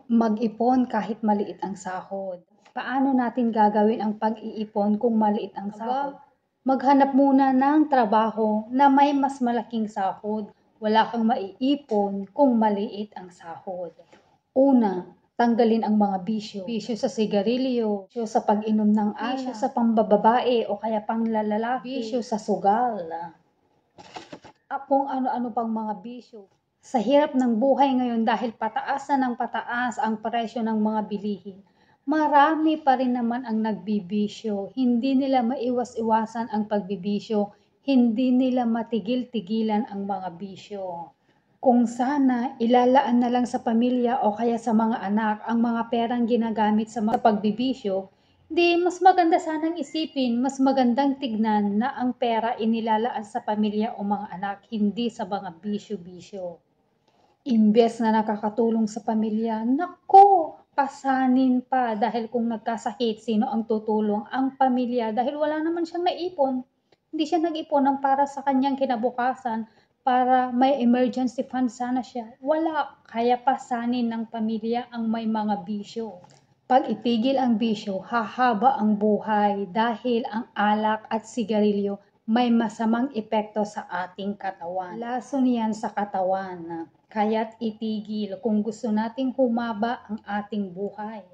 Mag-ipon kahit maliit ang sahod. Paano natin gagawin ang pag-iipon kung maliit ang sahod? Maghanap muna ng trabaho na may mas malaking sahod. Wala kang maiipon kung maliit ang sahod. Una, tanggalin ang mga bisyo. Bisyo sa sigarilyo, bisyo sa pag-inom ng alak, bisyo sa pambababae o kaya panglalaki, bisyo sa sugal. Kung ano-ano pang mga bisyo. Sa hirap ng buhay ngayon dahil pataas na ng pataas ang presyo ng mga bilihin, marami pa rin naman ang nagbibisyo. Hindi nila maiwas-iwasan ang pagbibisyo. Hindi nila matigil-tigilan ang mga bisyo. Kung sana ilalaan na lang sa pamilya o kaya sa mga anak ang mga perang ginagamit sa mga pagbibisyo, di mas maganda sanang isipin, mas magandang tignan na ang pera inilalaan sa pamilya o mga anak, hindi sa mga bisyo-bisyo. Imbes na nakakatulong sa pamilya, nako, pasanin pa dahil kung nagkasakit, sino ang tutulong? Ang pamilya dahil wala naman siyang naipon. Hindi siya nag-ipon ng para sa kanyang kinabukasan, para may emergency fund sana siya. Wala, kaya pasanin ng pamilya ang may mga bisyo. Pag itigil ang bisyo, hahaba ang buhay dahil ang alak at sigarilyo may masamang epekto sa ating katawan. Lason yan sa katawan, kaya't itigil kung gusto nating humaba ang ating buhay.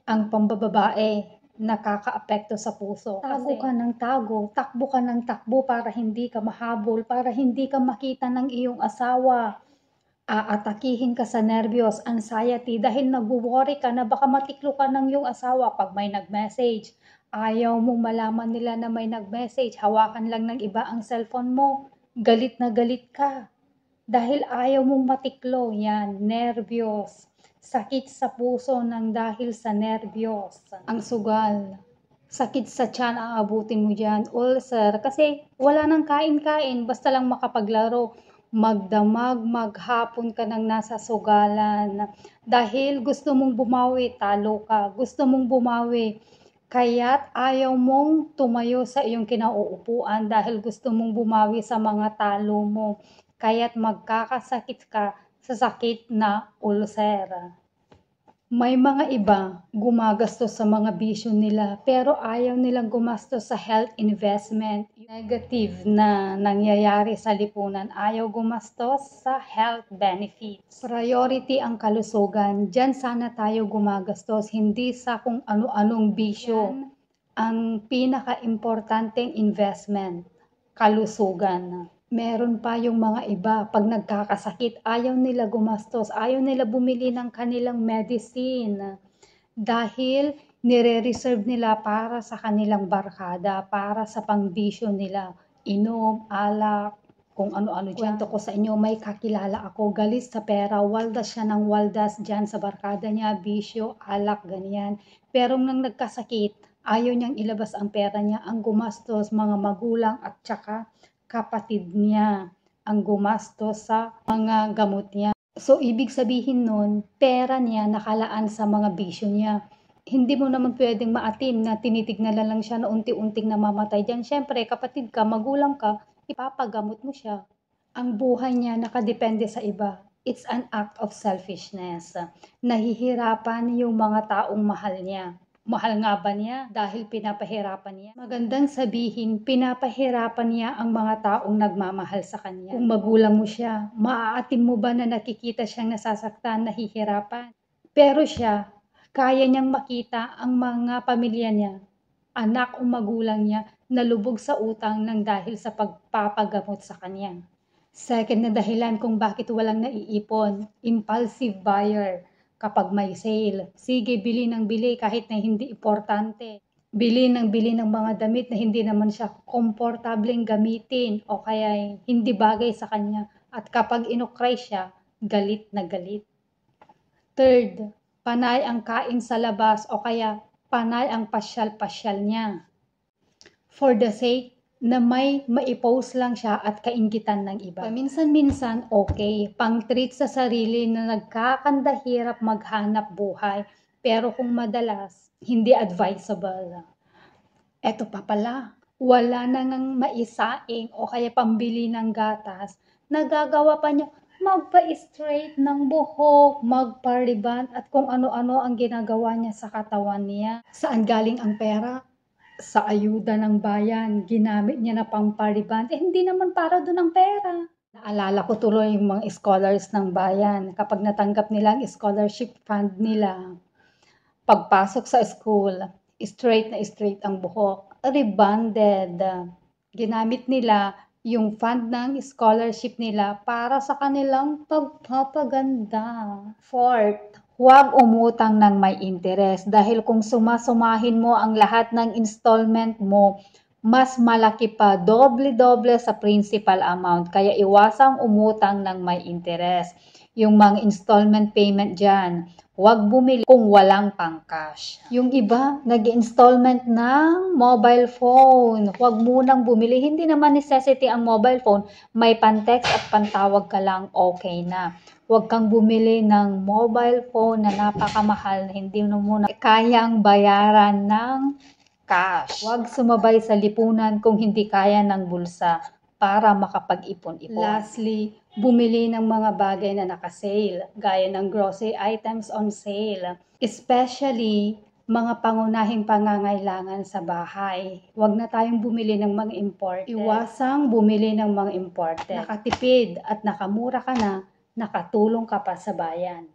Ang pambababae, nakakaapekto sa puso. Tago ka ng tago, takbo ka ng takbo para hindi ka mahabol, para hindi ka makita ng iyong asawa. Aatakihin ka sa nervyos, anxiety, dahil nagwo-worry ka na baka matiklo ka ng iyong asawa pag may nag-message. Ayaw mong malaman nila na may nag-message, hawakan lang ng iba ang cellphone mo, galit na galit ka. Dahil ayaw mong matiklo, yan, nervyos. Sakit sa puso ng dahil sa nervyos. Ang sugal, sakit sa tiyan ang abutin mo dyan, ulcer, kasi wala nang kain-kain, basta lang makapaglaro. Magdamag, maghapon ka nang nasa sugalan. Dahil gusto mong bumawi, talo ka. Gusto mong bumawi, kaya't ayaw mong tumayo sa iyong kinauupuan dahil gusto mong bumawi sa mga talo mo. Kaya't magkakasakit ka sa sakit na ulcer. May mga iba gumagastos sa mga bisyo nila pero ayaw nilang gumastos sa health investment. Negative na nangyayari sa lipunan, ayaw gumastos sa health benefits. Priority ang kalusugan, dyan sana tayo gumagastos, hindi sa kung ano-anong bisyo. Yan ang pinaka-importanteng investment, kalusugan. Meron pa yung mga iba, pag nagkakasakit, ayaw nila gumastos, ayaw nila bumili ng kanilang medicine dahil nire-reserve nila para sa kanilang barkada, para sa pangbisyo nila, inom, alak, kung ano-ano dyan. Kwento ko sa inyo, may kakilala ako, galis sa pera, waldas siya ng waldas dyan sa barkada niya, bisyo, alak, ganyan. Pero nang nagkasakit, ayaw niyang ilabas ang pera niya, ang gumastos, mga magulang at saka kapatid niya ang gumastos sa mga gamot niya. So, ibig sabihin nun, pera niya nakalaan sa mga bisyo niya. Hindi mo naman pwedeng maatim na tinitignan lang siya na unti-unting namamatay dyan. Siyempre, kapatid ka, magulang ka, ipapagamot mo siya. Ang buhay niya nakadepende sa iba. It's an act of selfishness. Nahihirapan yung mga taong mahal niya. Mahal nga ba niya dahil pinapahirapan niya? Magandang sabihin, pinapahirapan niya ang mga taong nagmamahal sa kanya. Kung magulang mo siya, maaatim mo ba na nakikita siyang nasasaktan, nahihirapan? Pero siya, kaya niyang makita ang mga pamilya niya, anak o magulang niya, nalubog sa utang ng dahil sa pagpapagamot sa kanya. Second na dahilan kung bakit walang naiipon, impulsive buyer. Kapag may sale, sige, bili ng bili kahit na hindi importante. Bili ng mga damit na hindi naman siya komportableng gamitin o kaya hindi bagay sa kanya. At kapag inukray siya, galit na galit. Third, panay ang kain sa labas o kaya panay ang pasyal-pasyal niya. For the sake na may maipost lang siya at kainggitan ng iba. Paminsan-minsan, okay, pang-treat sa sarili na nagkakandahirap maghanap buhay. Pero kung madalas, hindi advisable. Eto pa pala, wala na ngang maisaing o kaya pambili ng gatas, nagagawa pa niya, magpa-straight ng buhok, magpa-rebond at kung ano-ano ang ginagawa niya sa katawan niya. Saan galing ang pera? Sa ayuda ng bayan, ginamit niya na pang-rebond. Hindi naman para doon ang pera. Naalala ko tuloy yung mga scholars ng bayan. Kapag natanggap nila ang scholarship fund nila, pagpasok sa school, straight na straight ang buhok, rebonded. Ginamit nila yung fund ng scholarship nila para sa kanilang pagpapaganda. Fourth, huwag umutang ng may interest dahil kung sumasumahin mo ang lahat ng installment mo, mas malaki pa, doble-doble sa principal amount. Kaya iwasang umutang ng may interest. Yung mga installment payment dyan, huwag bumili kung walang pang-cash. Yung iba, nag-installment ng mobile phone. Huwag munang bumili. Hindi naman necessity ang mobile phone. May pan-text at pantawag ka lang, okay na. Huwag kang bumili ng mobile phone na napakamahal na hindi mo muna kayang bayaran ng cash. Huwag sumabay sa lipunan kung hindi kaya ng bulsa para makapag-ipon-ipon. Lastly, bumili ng mga bagay na naka-sale, gaya ng grocery items on sale, especially mga pangunahing pangangailangan sa bahay. Huwag na tayong bumili ng mga imported. Iwasang bumili ng mga imported. Nakatipid at nakamura ka na, nakatulong ka pa sa bayan.